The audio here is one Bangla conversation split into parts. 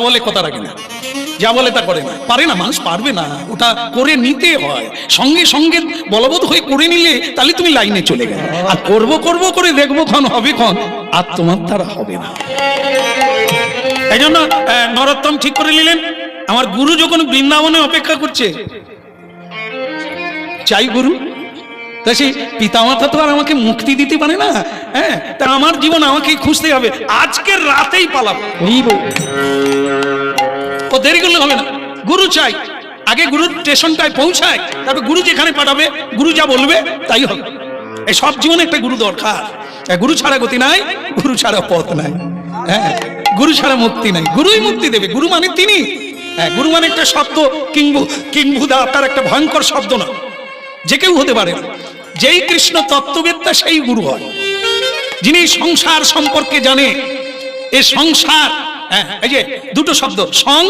বলে কথা রাখে না, যা বলে তা করে না, পারে না, মানুষ পারবে না, ওটা করে নিতে হয়, সঙ্গে সঙ্গে বলবৎ হয়ে করে নিলে তাহলে তুমি লাইনে চলে গেলে। আর করবো করবো করে দেখবো ক্ষণ হবে ক্ষণ, আর তোমার দ্বারা হবে না। এই জন্য নরোত্তম ঠিক করে নিলেন, আমার গুরু যখন বৃন্দাবনে অপেক্ষা করছে, চাই গুরু, তা সেই পিতামাতা তো আর আমাকে মুক্তি দিতে পারে না, হ্যাঁ, তা আমার জীবন আমাকে খুঁজতে হবে, আজকের রাতেই পালাবো। ও দেরি করলে হবে না, গুরু চাই, আগে গুরুর স্টেশনটায় পৌঁছায়, তারপর গুরু যেখানে পাঠাবে, গুরু যা বলবে তাই হবে। এই সব জীবনে একটা গুরু দরকার, গুরু ছাড়া গতি নাই, গুরু ছাড়া পথ নাই, হ্যাঁ, গুরু ছাড়া মুক্তি নাই, গুরুই মুক্তি দেবে, গুরু মানে তিনি। হ্যাঁ, গুরু মানে একটা শব্দ, কিংবুদা, তার একটা ভয়ঙ্কর শব্দ না, যে কেউ হতে পারে না। যেই কৃষ্ণ তত্ত্ববেত্তা সেই গুরু হয়, যিনি সংসার সম্পর্কে জানে। এই সংসার, এই যে দুটো শব্দ, সং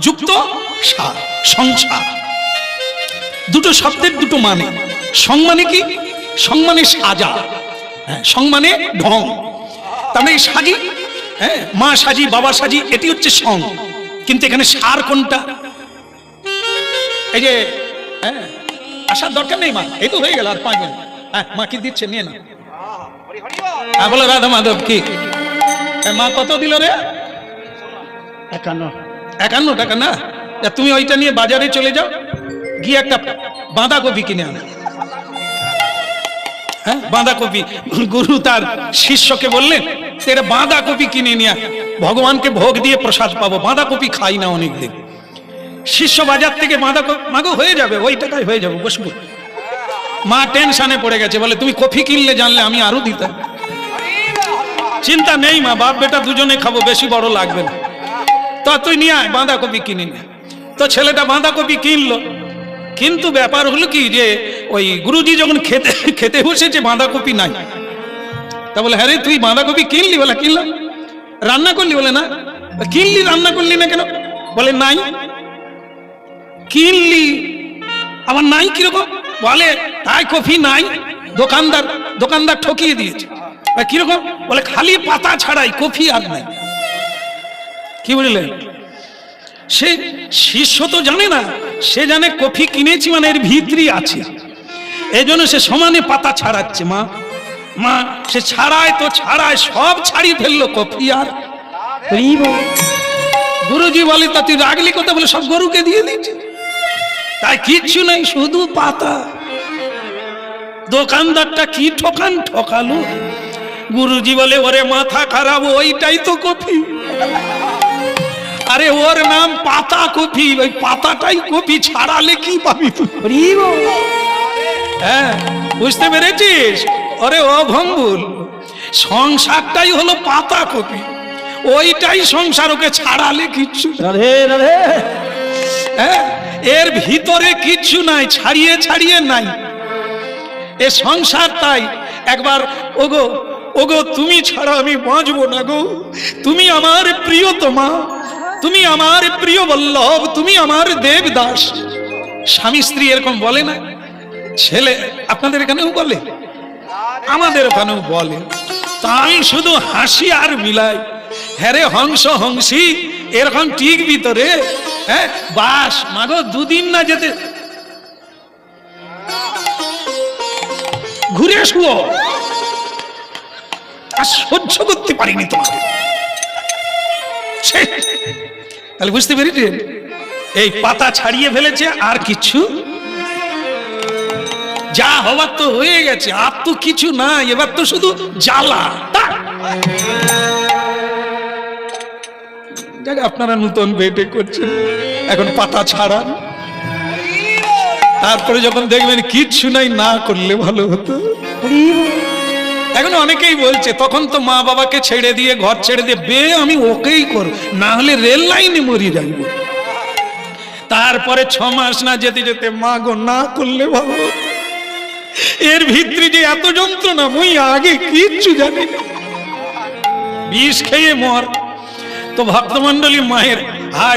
যুক্ত সার, সংসার, দুটো শব্দের দুটো মানে। সং মানে কি? সং মানে সাজা, সং মানে ঢং, তার মানে সাজি, হ্যাঁ, মা সাজি, বাবা সাজি, এটি হচ্ছে সং। কিন্তু এখানে সার কোনটা? এই যে আসার দরকার নেই মা, এই তো হয়ে গেল, আর 5 মিনিট। হ্যাঁ, মা কি দিচ্ছে নিয়ে না। হ্যাঁ, বলো রাধা মাধব কি মা কত দিল রে? 51 টাকা না? তুমি ওইটা নিয়ে বাজারে চলে যাও, গিয়ে একটা বাঁধাকপি কিনে আনো। হ্যাঁ, বাঁধাকপি। গুরু তার শিষ্যকে বললেন, এটা বাঁধাকপি কিনে নিয়ে, ভগবানকে ভোগ দিয়ে প্রসাদ পাবো, বাঁধাকপি খাই না অনেকদিন। শিষ্য বাজার থেকে বাঁধাকপি, মাগো হয়ে যাবে, ওই টাকায় হয়ে যাবে, বসবো। মা টেনশনে পড়ে গেছে, বলে তুমি কফি কিনলে জানলে আমি আরো দিতাম। চিন্তা নেই মা, বাপ বেটা দুজনে খাবো, বেশি বড় লাগবে না, তো তুই নিয়ে আয়, বাঁধাকপি কিনে নিয়ে। তো ছেলেটা বাঁধাকপি কিনলো, কিন্তু ব্যাপার হলো কি, যে ওই গুরুজি যখন খেতে বসেছে, বাঁধাকপি নাই। তা বলে, হ্যাঁ রে তুই বাঁধাকপি কিনলি? বলে কিনলাম। রান্না করলি? বলে না। কিনলি, রান্না করলি না কেন? বলে নাই। কিনলি আবার নাই কিরকম? বলে তাই কফি নাই, দোকানদার ঠকিয়ে দিয়েছে। কিরকম? বলে খালি পাতা ছাড়াই, কফি আর নাই। কি বুঝলেন? সে শিষ্য তো জানে না, সে জানে কফি কিনেছি মানে এর ভিতরই আছে, এই জন্য সে সমানে পাতা ছাড়াচ্ছে। মা সে ছাড়ায় তো ছাড়ায়, সব ছাড়িয়ে ফেললো, কফি আর। গুরুজি বলে, তা তুই রাগলি কথা? বলে সব গরুকে দিয়ে দিচ্ছে, তাই কিচ্ছু নাই, শুধু পাতা। দোকানদারটা কি ঠকালো। গুরুজি বলে, ওরে মাথা খারাপ, ওইটাই তো কফি। আরে ওর নাম পাতা কফি, ওই পাতাটাই কফি, ছাড়ালে কি পাবি তুই? হ্যাঁ, বুঝতে পেরেছিস? ওরে অভঙ্গুল, সংসারটাই হলো পাতা কফি, ওইটাই সংসার, ওকে ছাড়ালে কিচ্ছু। হ্যাঁ, এর ভিতরে কিচ্ছু নাই, ছাড়িয়ে নাই এ সংসার। তাই একবার ওগো তুমি ছাড়া আমি বাঁচবো না গো, তুমি আমার প্রিয়তমা, তুমি আমার প্রিয় বল্লভ, তুমি আমার দেবদাস। স্বামী স্ত্রী এরকম বলে না? ছেলে আপনাদের এখানেও বলে, আমাদের ওখানেও বলে। তাই শুধু হাসি আর মিলাই, হ্যাঁ রে হংস হংসী, এরকম ঠিক ভিতরে। হ্যাঁ, বাস মাগো, 2 দিন না যেতে ঘুরে শুও, আর সহ্য করতে পারিনি তোমাকে। তাহলে বুঝতে পেরেছেন, এই পাতা ছাড়িয়ে ফেলেছে, আর কিছু যা হবার তো হয়ে গেছে, আর তো কিছু না, এবার তো শুধু জ্বালা। আপনারা নতুন বেটে করছেন, এখন পাতা ছাড়ান, তারপরে যখন দেখবেন কিচ্ছু নাই, না করলে ভালো হতো। এখন অনেকেই বলছে, তখন তো মা বাবাকে ছেড়ে দিয়ে, ঘর ছেড়ে দিয়ে আমি ওকেই করব, না হলে রেল লাইনে মরি যাইব। তারপরে 6 মাস না যেতে যেতে, মা গো না করলে ভালো হতো। এর ভিতরে যে এত যন্ত্রণা, মুই আগে কিচ্ছু জানি না, বিষ খেয়ে মর। তো ভক্তমন্ডলী মায়ের,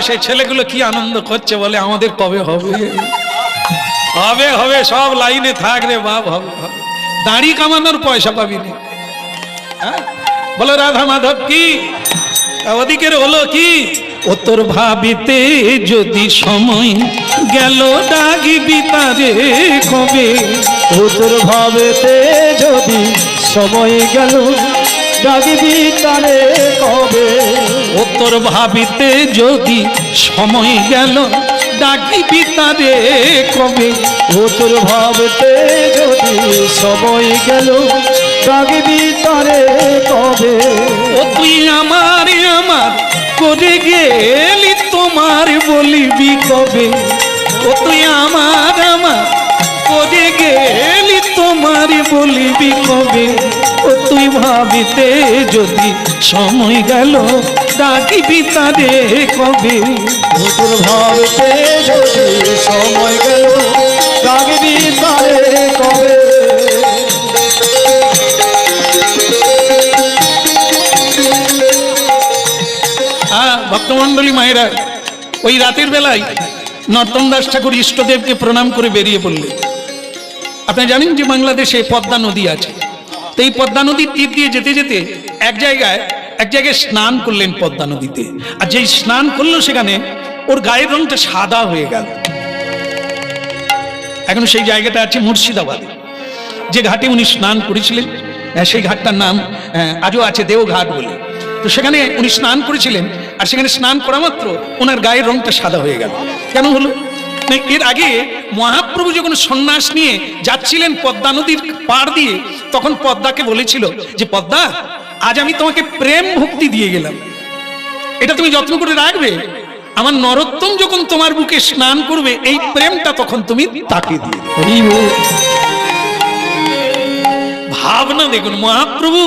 সেই ছেলেগুলো কি আনন্দ করছে, বলে আমাদের কবে হবে, সব লাইনে থাক রে বাপ, হবে। দাড়ি কামানোর পয়সা পাবি না। বলো রাধা মাধব কি? ওদিকের হলো কি? ও তোর ভাবিতে যদি সময় গেল ডাকিবি তারে কবে। ও তোর ভাবেতে যদি সময় গেল ডাকিবি তারে কবে। ও তোর ভাবিতে যদি সময় গেল ডাকিবি তারে কবে। ও তোর ভাবেতে যদি সময় গেল ডাকিবি তারে কবে। ও তুই আমার আমার করে গেলি তোমার বলিবি কবে। ও তুই আমার আমার করে গেলি তোমার বলিবি কবে। ও তুই ভাবিতে যদি সময় গেল ডাকিবি তারে কবে। ও তোর ভাবেতে যদি সময় গেল ডাকিবি তারে কবে। ভক্তমন্ডলী মায়েরা, ওই রাতের বেলায় নর্তন দাস ঠাকুর ইষ্টদেবকে প্রণাম করে বেরিয়ে পড়লেন। আপনি জানেন যে বাংলাদেশে পদ্মা নদী আছে, তো এই পদ্মা নদীর তীর দিয়ে যেতে যেতে এক জায়গায় স্নান করলেন পদ্মা নদীতে। আর যেই স্নান করলো সেখানে ওর গায়ের রংটা সাদা হয়ে গেল। এখন সেই জায়গাটা আছে মুর্শিদাবাদে, যে ঘাটে উনি স্নান করেছিলেন সেই ঘাটটার নাম আজও আছে দেওঘাট বলে। তো সেখানে উনি স্নান করেছিলেন, আর সেখানে স্নান করা মাত্র ওনার গায়ের রংটা সাদা হয়ে গেল। কেন হলো না, এর আগে মহাপ্রভু যখন সন্ন্যাস নিয়ে যাচ্ছিলেন পদ্মা নদীর পাড় দিয়ে, তখন পদ্মাকে বলেছিল যে পদ্মা, আজ আমি তোমাকে প্রেম ভক্তি দিয়ে গেলাম, এটা তুমি যত্ন করে রাখবে। আমার নরোত্তম যখন তোমার বুকে স্নান করবে, এই প্রেমটা তখন তুমি তাকে দিয়ে দেবে। ভাবনা দেখুন, মহাপ্রভু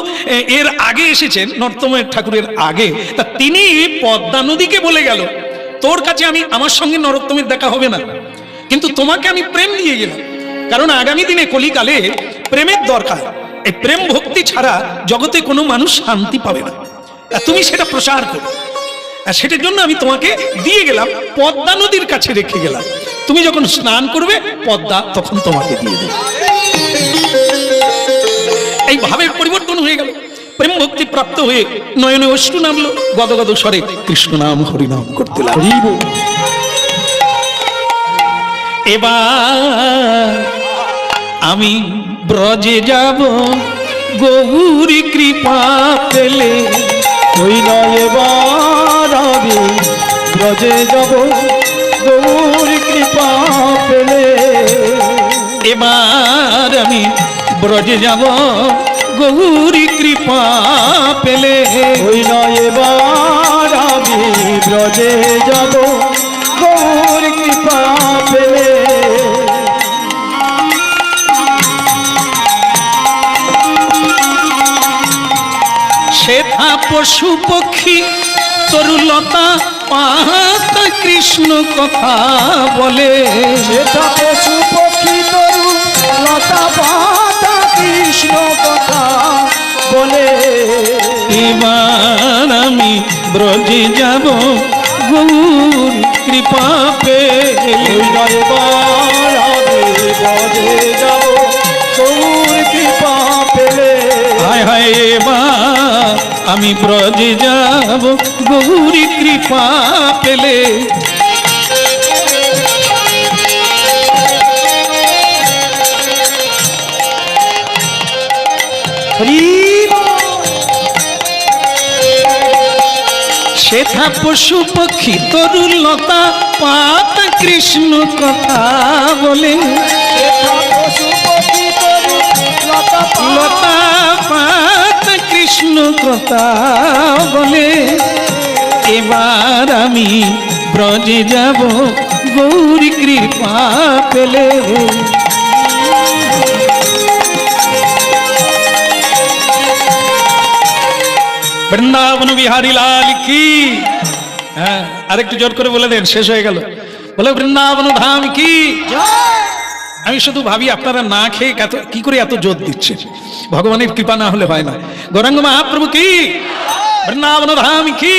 এর আগে এসেছেন, নর্তমের ঠাকুরের আগে, তা তিনি পদ্মা নদীকে বলে গেল, তোর কাছে আমি আমার সঙ্গে নরোত্তমের দেখা হবে না, কিন্তু তোমাকে আমি প্রেম দিয়ে গেলাম। কারণ আগামী দিনে কলিকালে প্রেমের দরকার। এই প্রেম ভক্তি ছাড়া জগতে কোনো মানুষ শান্তি পাবে না। তুমি সেটা প্রচার করো, সেটার জন্য আমি তোমাকে দিয়ে গেলাম, পদ্মা নদীর কাছে রেখে গেলাম। তুমি যখন স্নান করবে, পদ্মা তখন তোমাকে দিয়ে দেবে। এই ভাবের পরিবর্তন হয়ে গেল। প্রেম ভক্তি প্রাপ্ত হয়ে নয়নে অশ্রু নামলো, গদগদ স্বরে কৃষ্ণ নাম হরিনাম করতে লাগল। এবার আমি ব্রজে যাব গৌরী কৃপা পেলে। ওই নয় এবার আমি ব্রজে যাব গৌরী কৃপা পেলে। এবার আমি ব্রজে যাব গৌরী কৃপা পেলে। ওই নয় এবার আমি ব্রজে যাব গৌরী কৃপা পেলে। শ্বেতা পশু পক্ষী তরুলতা পাতা কৃষ্ণ কথা বলে। শ্বেতা পশু পক্ষী তরু লতা পাতা কৃষ্ণ কথা বলে। এবার আমি ব্রজে যাব গৌর কৃপা পেলে। এবার আমি ব্রজে যাব গৌর কৃপা পেলে। হায় হায়, এবার আমি ব্রজে যাব গৌরী কৃপা পেলে। শ্বেতা পশু পক্ষী তরুলতা পাতা কৃষ্ণ কথা বলে। পশু পক্ষী তরু লতা পাতা কৃষ্ণ কথা বলে। এবার আমি ব্রজে যাব গৌরী কৃপা পেলে। বৃন্দাবন বিহারী লাল কি। হ্যাঁ, আরেকটু জোর করে বলে দেন, শেষ হয়ে গেল। বলে বৃন্দাবন ধাম কি। আমি শুধু ভাবি আপনারা না খেয়ে কি করে এত জোর দিচ্ছেন, ভগবানের কৃপা না হলে হয় না। গৌরাঙ্গ মহাপ্রভু কি, বৃন্দাবন ধাম কি।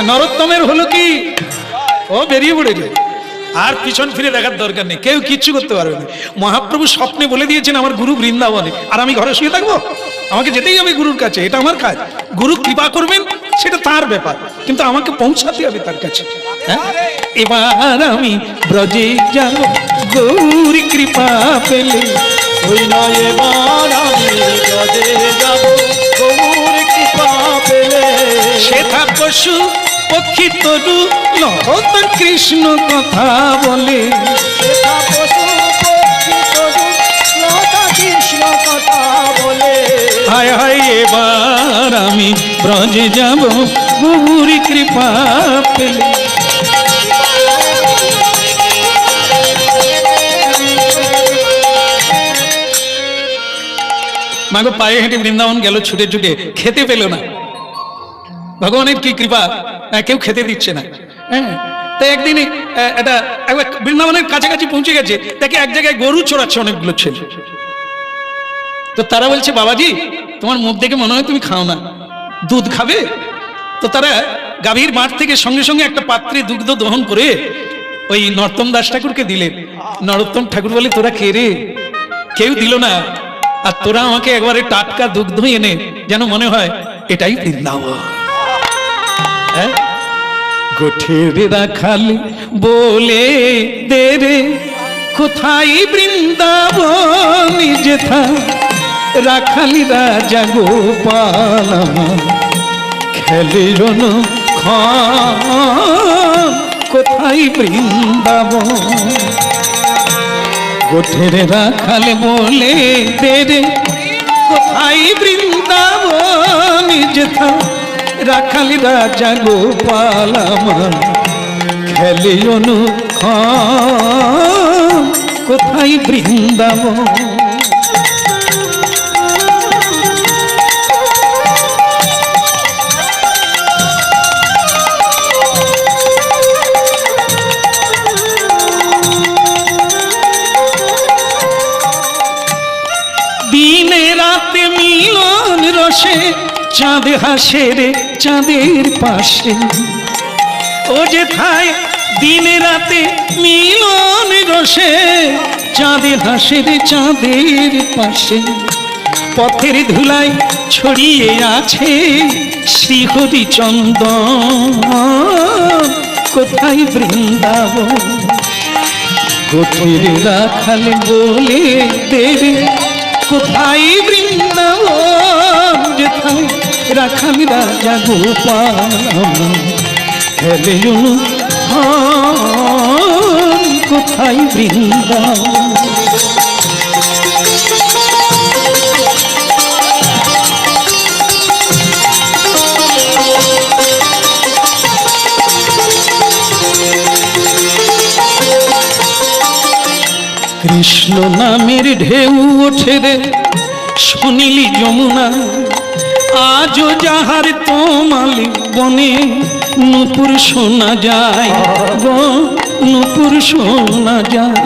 নরোত্তমের হলো কি, ও বেরিয়ে পড়েছে, আর পিছন ফিরে দেখার দরকার নেই, কেউ কিচ্ছু করতে পারবে না। মহাপ্রভু স্বপ্নে বলে দিয়েছেন আমার গুরু বৃন্দাবনে, আর আমি ঘরে শুয়ে থাকবো? আমাকে যেতেই হবে গুরুর কাছে, এটা আমার কাজ। গুরু কৃপা করবেন, সেটা তার ব্যাপার, কিন্তু আমাকে পৌঁছাতে হবে তার কাছে। হ্যাঁ, এবার আমি ব্রজে যাব গৌর কৃপা পেলে। ওই নয় এবার আমি ব্রজে যাব গৌর কৃপা পেলে। সেথা পশু পক্ষী তরু নরোত্তম কৃষ্ণ কথা বলে। সেথা পশু পক্ষী তরু লতা কৃষ্ণ কথা বলে। হায় হায় এবার আমি ব্রজে যাব গৌর কৃপা পেলে। মাগো পায়ে হেঁটে বৃন্দাবন গেল ছুটে ছুটে, খেতে পেল না। ভগবানের কি কৃপা, কেউ খেতে দিচ্ছে না। হ্যাঁ, তাই একদিন এটা একবার বৃন্দাবনের কাছাকাছি পৌঁছে গেছে, তাকে এক জায়গায় গরু চড়াচ্ছে অনেকগুলো ছেলে। তো তারা বলছে, বাবাজি তোমার মুখ দেখে মনে হয় তুমি খাও না, দুধ খাবে? তো তারা গাভীর মাঠ থেকে সঙ্গে সঙ্গে একটা পাত্রে দুগ্ধ দহন করে ওই নরোত্তম দাস ঠাকুরকে দিলেন। নরোত্তম ঠাকুর বলে, তোরা কে রে? কেউ দিল না, আর তোরা আমাকে একবারে টাটকা দুগ্ধ এনে যেন মনে হয় এটাই বৃন্দাবন। হ্যাঁ, গোঠের রাখালি বলে দে রে, কোথায় বৃন্দাবন যেথা রাখালি রাজা গোপাল খেলে জন কোথায় বৃন্দাবন। গোঠের রাখাল বলে দে রে, কোথায় বৃন্দাবন যেথা রাখালি রাজা গোপাল খেলে অনুক্ষণ কোথায় বৃন্দাবন। দিনে রাতে মিলন রসে চাঁদ হাসে রে চাঁদের পাশে। ও যেথায় দিনে রাতে মিলন রসে চাঁদ হাসে রে চাঁদের পাশে। পথের ধুলাই ছড়িয়ে আছে শ্রীহরি চন্দন কোথায় বৃন্দাবন। গোঠের রাখাল বলে দেবে, কোথায় বৃন্দাবন যেথায় রাখালি রাজা গোপাল খেলে কোথায় বৃন্দাবন। কৃষ্ণ নামের ঢেউ ওঠে রে শুনিলি যমুনা, আজও যাহার তোমালি বনে নূপুর শোনা যায় গো নূপুর শোনা যায়।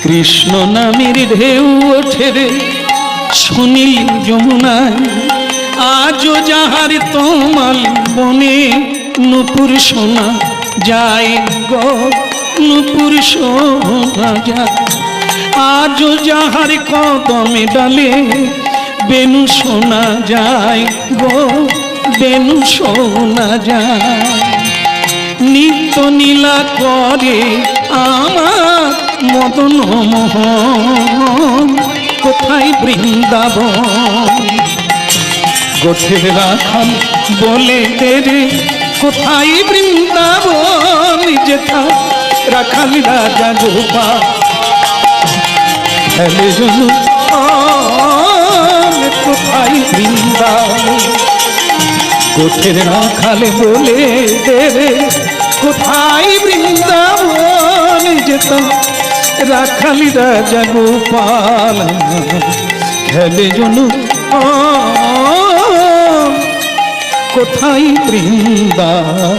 কৃষ্ণ নামের ঢেউ ওঠে রে শুনিলি যমুনায়, আজও যাহার তোমালি বনে নূপুর শোনা যায় গো নূপুর শোনা যায়। আজও যাহার কদমে ডালে বেনু শোনা যায় গো বেনু শোনা যায়। নিত্য নীলা করে আমার মদন মোহন কোথায় বৃন্দাবন। গোঠের রাখাল বলে দে রে, কোথায় বৃন্দাবন যেথা রাখালি রাজা গোপাল খেলে কোথায় বৃন্দাবন। গোঠের রাখাল বলে দে রে, কোথায় বৃন্দাবন যেথা রাখালি রাজা গোপাল খেলে কোথায় বৃন্দাবন।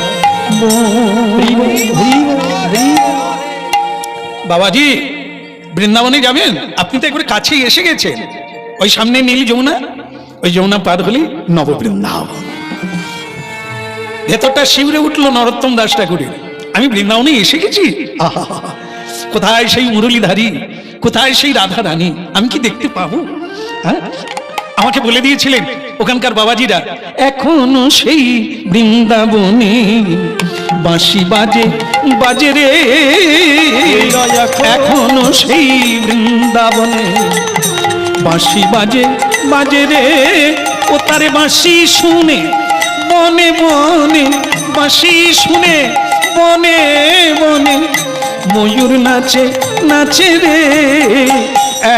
বাবাজি বৃন্দাবনে যাবেন? আপনি তো একবারে কাছেই এসে গেছেন। ওই সামনে নীল যমুনা, ওই যমুনা পার হলেই নববৃন্দাবন। ভেতরটা শিউরে উঠলো নরোত্তম দাস ঠাকুরের, আমি বৃন্দাবনে এসে গেছি। আহা, কোথায় সেই মুরলীধারী, কোথায় সেই রাধা রানী, আমি কি দেখতে পাবো? হ্যাঁ, আমাকে বলে দিয়েছিলেন ওখানকার বাবাজিরা এখনো সেই বৃন্দাবনে বাঁশি বাজে বাজে রে, এখনো সেই বৃন্দাবনে বাঁশি বাজে বাজে রে। ও তারে বাঁশি শুনে বনে বনে, বাঁশি শুনে বনে বনে ময়ূর নাচে নাচে রে,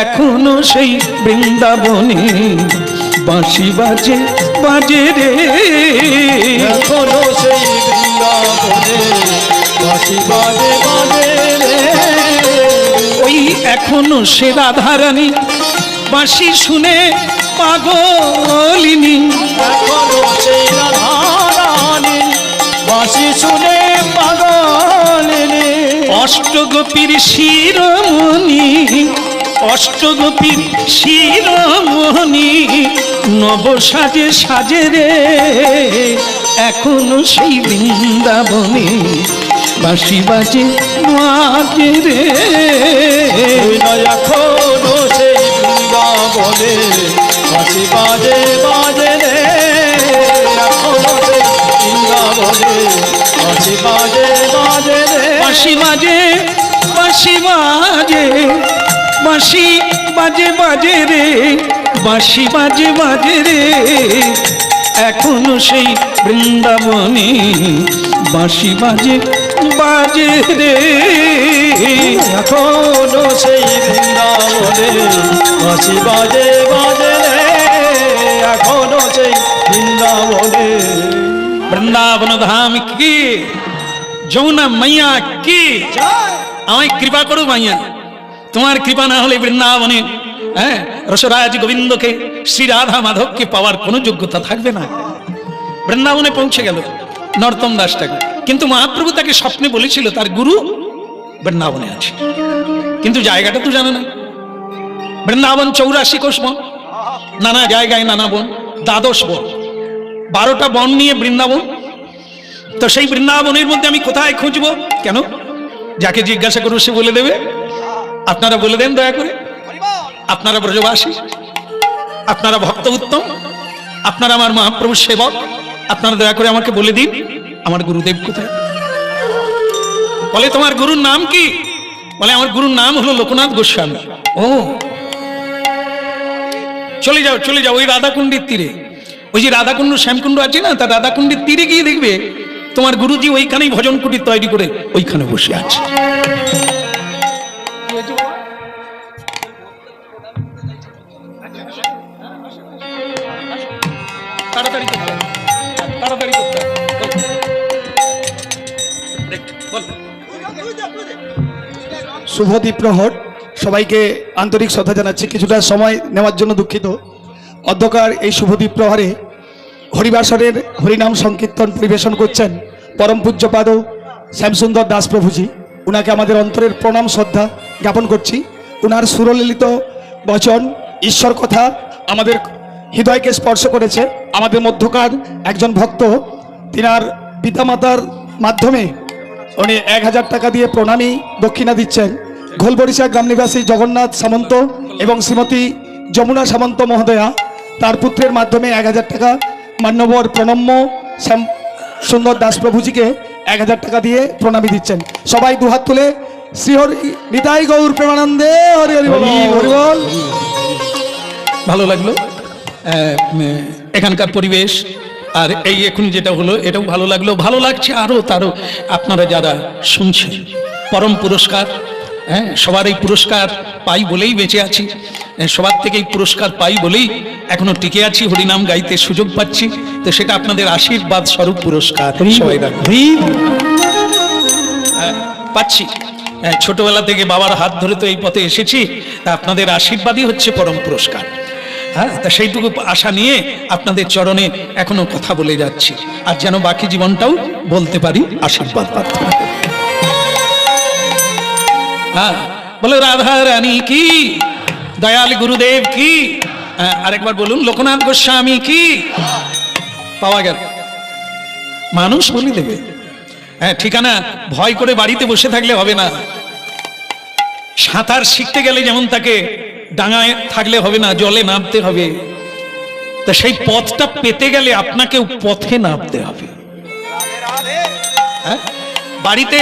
এখনো সেই বৃন্দাবনে বাঁশি বাজে বাজে রে, এখনো সেই বৃন্দাবনে বাঁশি বাজে বাজে রে। ওই এখনো সে রাধারানী বাঁশি শুনে পাগলিনী, এখনো সেই রাধারানী বাঁশি শুনে পাগলিনী। অষ্টগোপীর শিরোমণি, অষ্টগোপীর শিরোমণি নব সাজে সাজে রে, এখনো সেই বৃন্দাবনে বাঁশি বাজে বাজে রে। এখনো সেই বৃন্দাবনে বাঁশি বাজে বাজে রে, এখনো সেই বৃন্দাবনে বাঁশি বাজে বাজে রে। বাঁশি বাজে বাঁশি বাজে বাঁশি বাজে বাজে রে, বাঁশি বাজে বাজে রে, এখনো সেই বৃন্দাবনে বাঁশি বাজে বাজে রে, এখনো সেই বৃন্দাবনে বাঁশি বাজে বাজে রে, এখনো সেই বৃন্দাবনে। বৃন্দাবন ধাম কি, যমুনা মাইয়া কি, আমায় কৃপা করো মাইয়া, তোমার কৃপা না হলে বৃন্দাবনে রসরাজ গোবিন্দকে শ্রী রাধা মাধবকে পাওয়ার কোনো যোগ্যতা থাকবে না। বৃন্দাবনে পৌঁছে গেল নরোত্তম দাস ঠাকুর, কিন্তু মহাপ্রভু তাকে স্বপ্নে বলেছিল তার গুরু বৃন্দাবনে আছে, কিন্তু জায়গাটা তো জানে না। বৃন্দাবন 84 কোষ বন, নানা জায়গায় নানা বন, 12 বন, 12টা বন নিয়ে বৃন্দাবন। তো সেই বৃন্দাবনের মধ্যে আমি কোথায় খুঁজবো? কেন, যাকে জিজ্ঞাসা করবো সে বলে দেবে। আপনারা বলে দেন দয়া করে, আপনারা ব্রজবাসী, আপনারা ভক্ত উত্তম, আপনারা আমার মহাপ্রভুর সেবক, আপনারা দয়া করে আমাকে বলে দিন আমার গুরুদেব কোথায়। বলে তোমার গুরুর নাম কি? বলে আমার গুরুর নাম হলো লোকনাথ গোস্বামী। ও চলে যাও চলে যাও, ওই রাধাকুণ্ডের তীরে, ওই যে রাধাকুণ্ড শ্যামকুণ্ড আছে না, তার রাধাকুণ্ডের তীরে গিয়ে দেখবে তোমার গুরুজি ওইখানেই ভজন কুটির তৈরি করে ওইখানে বসে আছে। তাড়াতাড়ি করতে হবে, তাড়াতাড়ি করতে হবে। বল। শুভ দ্বীপ্রহর, সবাইকে আন্তরিক শ্রদ্ধা জানাচ্ছি। কিছুটা সময় নেওয়ার জন্য দুঃখিত। অধ্যকার এই শুভ দ্বীপ্রহরে হরিবাসরের হরিনাম সংকীর্তন পরিবেশন করছেন পরম পূজ্যপাদ শ্যামসুন্দর দাস প্রভুজি। উনাকে আমাদের অন্তরের প্রণাম শ্রদ্ধা জ্ঞাপন করছি। উনার সুরলিলিত বচন, ঈশ্বর কথা আমাদের হৃদয়কে স্পর্শ করেছে। আমাদের মধ্যকার একজন ভক্ত তিনার পিতামাতার মাধ্যমে উনি 1000 টাকা দিয়ে প্রণামী দক্ষিণা দিচ্ছেন। ঘোলবরিশা গ্রাম নিবাসী জগন্নাথ সামন্ত এবং শ্রীমতী যমুনা সামন্ত মহোদয়া তার পুত্রের মাধ্যমে 1000 টাকা মান্যবর প্রণম্য শ্যাম সুন্দর দাস প্রভুজিকে 1000 টাকা দিয়ে প্রণামী দিচ্ছেন। সবাই দুহাত তুলে শ্রী হরি নিতাই গৌর প্রেমানন্দে হরি হরি বল, হরি বল। ভালো লাগলো এখানকার পরিবেশ, আর এই এখন যেটা হলো এটাও ভালো লাগলো। ভালো লাগছে আরো তারও আপনারা যারা শুনছেন। পরম পুরস্কার, সবার এই পুরস্কার পাই বলেই বেঁচে আছি, সবার থেকে এই পুরস্কার পাই বলেই এখনো টিকে আছি, হরিনাম গাইতে সুযোগ পাচ্ছি। তো সেটা আপনাদের আশীর্বাদ স্বরূপ পুরস্কার সবাই পাচ্ছি। ছোটবেলা থেকে বাবার হাত ধরে তো এই পথে এসেছি, তা আপনাদের আশীর্বাদই হচ্ছে পরম পুরস্কার। তা সেইটুকু আশা নিয়ে আপনাদের চরণে এখনো কথা বলে যাচ্ছি, আর যেন বাকি জীবনটাও বলতে পারি আশীর্বাদ প্রার্থনা করে। বলো রাধা রানী কি, দয়াল গুরুদেব কি, আরেকবার বলুন লোকনাথ গোস্বামী কি। পাওয়া গেল, মানুষ বলে দেবে। ঠিকানা ভয় করে বাড়িতে বসে থাকলে হবে না। সাঁতার শিখতে গেলে যেমন তাকে ডাঙায় থাকলে হবে না, জলে নামতে হবে। তা সেই পথটা পেতে গেলে আপনাকেও পথে নামতে হবে। হ্যাঁ, বাড়িতে